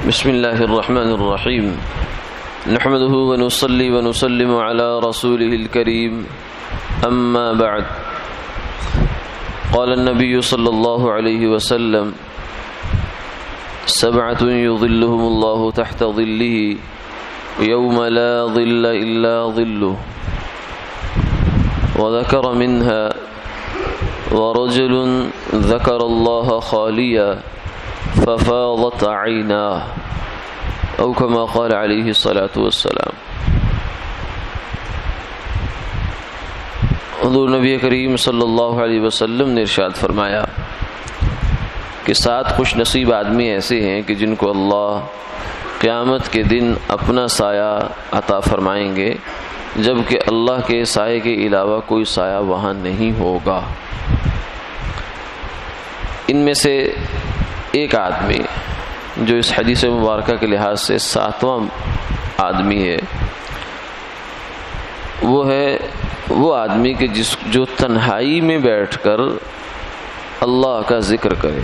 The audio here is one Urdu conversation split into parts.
بسم الله الرحمن الرحيم نحمده ونصلي ونسلم على رسوله الكريم أما بعد قال النبي صلى الله عليه وسلم سبعة يظلهم الله تحت ظله يوم لا ظل إلا ظله وذكر منها ورجل ذكر الله خاليا ففاضت عيناه او كما قال عليه الصلاة والسلام۔ حضور نبی کریم صلی اللہ علیہ وسلم نے ارشاد فرمایا کہ 7 خوش نصیب آدمی ایسے ہیں کہ جن کو اللہ قیامت کے دن اپنا سایہ عطا فرمائیں گے، جبکہ اللہ کے سائے کے علاوہ کوئی سایہ وہاں نہیں ہوگا۔ ان میں سے ایک آدمی جو اس حدیث مبارکہ کے لحاظ سے 7واں آدمی ہے، وہ آدمی کہ جو تنہائی میں بیٹھ کر اللہ کا ذکر کرے،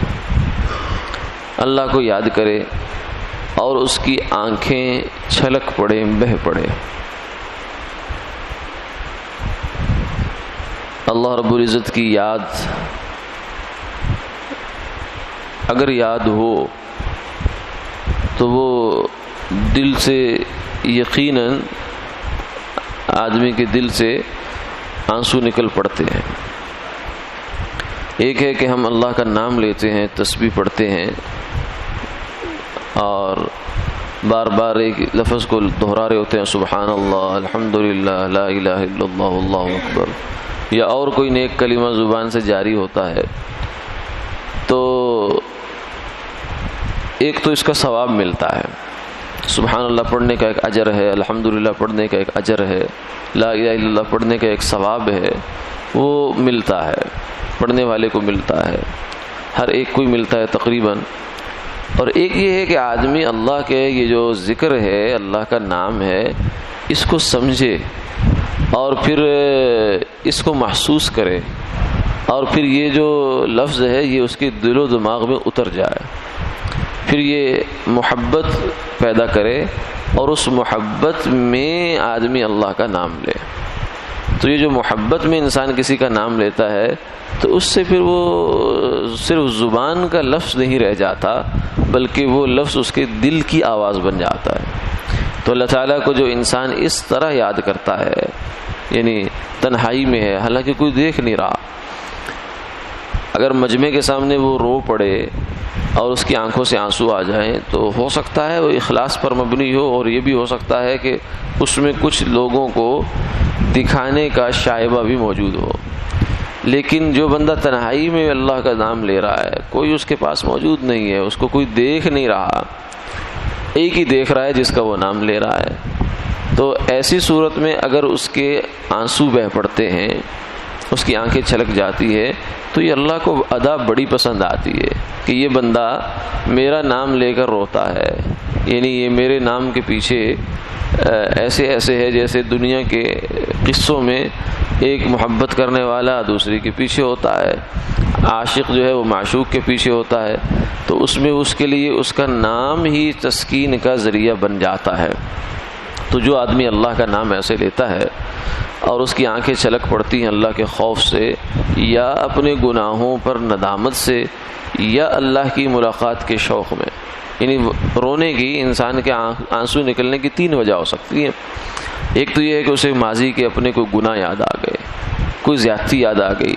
اللہ کو یاد کرے اور اس کی آنکھیں چھلک پڑے، بہہ پڑے۔ اللہ رب العزت کی یاد اگر یاد ہو تو وہ دل سے یقیناً آدمی کے دل سے آنسو نکل پڑتے ہیں۔ ایک ہے کہ ہم اللہ کا نام لیتے ہیں، تسبیح پڑھتے ہیں اور بار بار ایک لفظ کو دہرا رہے ہوتے ہیں، سبحان اللہ، الحمدللہ، لا الہ الا اللہ، اللہ اکبر، یا اور کوئی نیک کلمہ زبان سے جاری ہوتا ہے، تو ایک تو اس کا ثواب ملتا ہے، سبحان اللہ پڑھنے کا ایک اجر ہے، الحمدللہ پڑھنے کا ایک اجر ہے، لا الہ الا اللہ پڑھنے کا ایک ثواب ہے، وہ ملتا ہے، پڑھنے والے کو ملتا ہے، ہر ایک کو ملتا ہے تقریباً۔ اور ایک یہ ہے کہ آدمی اللہ کے یہ جو ذکر ہے، اللہ کا نام ہے، اس کو سمجھے اور پھر اس کو محسوس کرے، اور پھر یہ جو لفظ ہے یہ اس کے دل و دماغ میں اتر جائے، پھر یہ محبت پیدا کرے اور اس محبت میں آدمی اللہ کا نام لے۔ تو یہ جو محبت میں انسان کسی کا نام لیتا ہے تو اس سے پھر وہ صرف زبان کا لفظ نہیں رہ جاتا، بلکہ وہ لفظ اس کے دل کی آواز بن جاتا ہے۔ تو اللہ تعالیٰ کو جو انسان اس طرح یاد کرتا ہے، یعنی تنہائی میں ہے، حالانکہ کوئی دیکھ نہیں رہا، اگر مجمع کے سامنے وہ رو پڑے اور اس کی آنکھوں سے آنسو آ جائیں تو ہو سکتا ہے وہ اخلاص پر مبنی ہو، اور یہ بھی ہو سکتا ہے کہ اس میں کچھ لوگوں کو دکھانے کا شائبہ بھی موجود ہو۔ لیکن جو بندہ تنہائی میں اللہ کا نام لے رہا ہے، کوئی اس کے پاس موجود نہیں ہے، اس کو کوئی دیکھ نہیں رہا، ایک ہی دیکھ رہا ہے جس کا وہ نام لے رہا ہے، تو ایسی صورت میں اگر اس کے آنسو بہہ پڑتے ہیں، اس کی آنکھیں چھلک جاتی ہے، تو یہ اللہ کو ادا بڑی پسند آتی ہے کہ یہ بندہ میرا نام لے کر روتا ہے، یعنی یہ میرے نام کے پیچھے ایسے ہے جیسے دنیا کے قصوں میں ایک محبت کرنے والا دوسرے کے پیچھے ہوتا ہے، عاشق جو ہے وہ معشوق کے پیچھے ہوتا ہے، تو اس میں اس کے لیے اس کا نام ہی تسکین کا ذریعہ بن جاتا ہے۔ تو جو آدمی اللہ کا نام ایسے لیتا ہے اور اس کی آنکھیں چھلک پڑتی ہیں اللہ کے خوف سے، یا اپنے گناہوں پر ندامت سے، یا اللہ کی ملاقات کے شوق میں، یعنی رونے کی انسان کے آنسو نکلنے کی 3 وجہ ہو سکتی ہیں۔ ایک تو یہ ہے کہ اسے ماضی کے اپنے کوئی گناہ یاد آ گئے، کوئی زیادتی یاد آ گئی،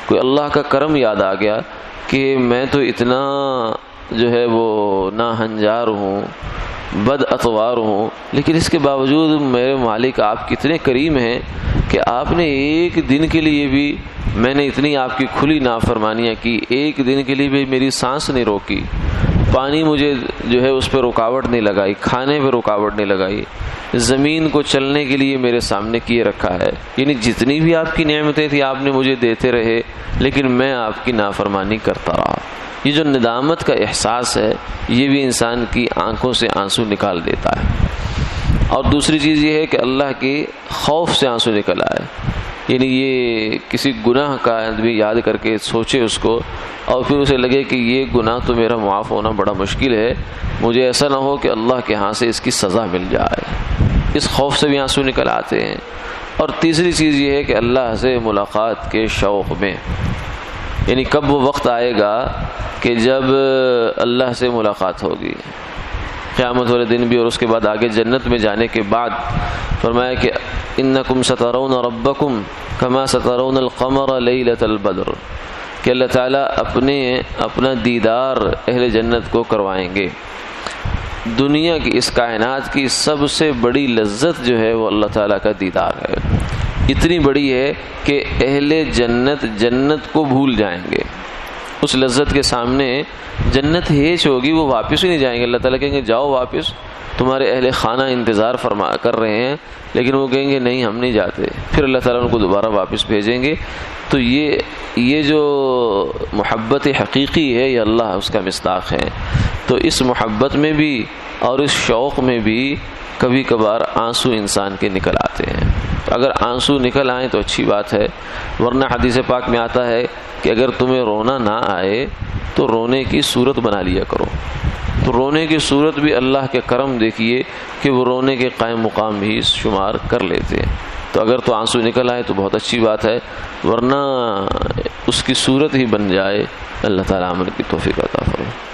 کوئی اللہ کا کرم یاد آ گیا کہ میں تو اتنا جو ہے وہ ناہنجار ہوں، بد اتوار ہوں، لیکن اس کے باوجود میرے مالک آپ کتنے کریم ہیں کہ آپ نے ایک دن کے لیے بھی، میں نے اتنی آپ کی کھلی نافرمانیاں کی، ایک دن کے لیے بھی میری سانس نہیں روکی، پانی مجھے جو ہے اس پہ رکاوٹ نہیں لگائی، کھانے پہ رکاوٹ نہیں لگائی، زمین کو چلنے کے لیے میرے سامنے کیے رکھا ہے، یعنی جتنی بھی آپ کی نعمتیں تھیں آپ نے مجھے دیتے رہے، لیکن میں آپ کی نافرمانی کرتا رہا۔ یہ جو ندامت کا احساس ہے یہ بھی انسان کی آنکھوں سے آنسو نکال دیتا ہے۔ اور دوسری چیز یہ ہے کہ اللہ کے خوف سے آنسو نکل آئے، یعنی یہ کسی گناہ کا آدمی یاد کر کے سوچے اس کو اور پھر اسے لگے کہ یہ گناہ تو میرا معاف ہونا بڑا مشکل ہے، مجھے ایسا نہ ہو کہ اللہ کے ہاں سے اس کی سزا مل جائے، اس خوف سے بھی آنسو نکل آتے ہیں۔ اور تیسری چیز یہ ہے کہ اللہ سے ملاقات کے شوق میں، یعنی کب وہ وقت آئے گا کہ جب اللہ سے ملاقات ہوگی قیامت والے دن بھی، اور اس کے بعد آگے جنت میں جانے کے بعد فرمایا کہ انکم سترون ربکم کما سترون القمر لیلۃ البدر، کہ اللہ تعالیٰ اپنا دیدار اہل جنت کو کروائیں گے۔ دنیا کی، اس کائنات کی سب سے بڑی لذت جو ہے وہ اللہ تعالیٰ کا دیدار ہے، اتنی بڑی ہے کہ اہل جنت جنت کو بھول جائیں گے۔ اس لذت کے سامنے جنت ہیچ ہوگی، وہ واپس ہی نہیں جائیں گے۔ اللہ تعالیٰ کہیں گے جاؤ واپس، تمہارے اہل خانہ انتظار کر رہے ہیں، لیکن وہ کہیں گے نہیں ہم نہیں جاتے، پھر اللہ تعالیٰ ان کو دوبارہ واپس بھیجیں گے۔ تو یہ جو محبت حقیقی ہے یہ اللہ اس کا مصداق ہے۔ تو اس محبت میں بھی اور اس شوق میں بھی کبھی کبھار آنسو انسان کے نکل آتے ہیں۔ تو اگر آنسو نکل آئیں تو اچھی بات ہے، ورنہ حدیث پاک میں آتا ہے کہ اگر تمہیں رونا نہ آئے تو رونے کی صورت بنا لیا کرو۔ تو رونے کی صورت بھی اللہ کے کرم دیکھیے کہ وہ رونے کے قائم مقام بھی شمار کر لیتے ہیں۔ تو اگر تو آنسو نکل آئے تو بہت اچھی بات ہے، ورنہ اس کی صورت ہی بن جائے۔ اللہ تعالیٰ عمل کی توفیق عطا فرمائے۔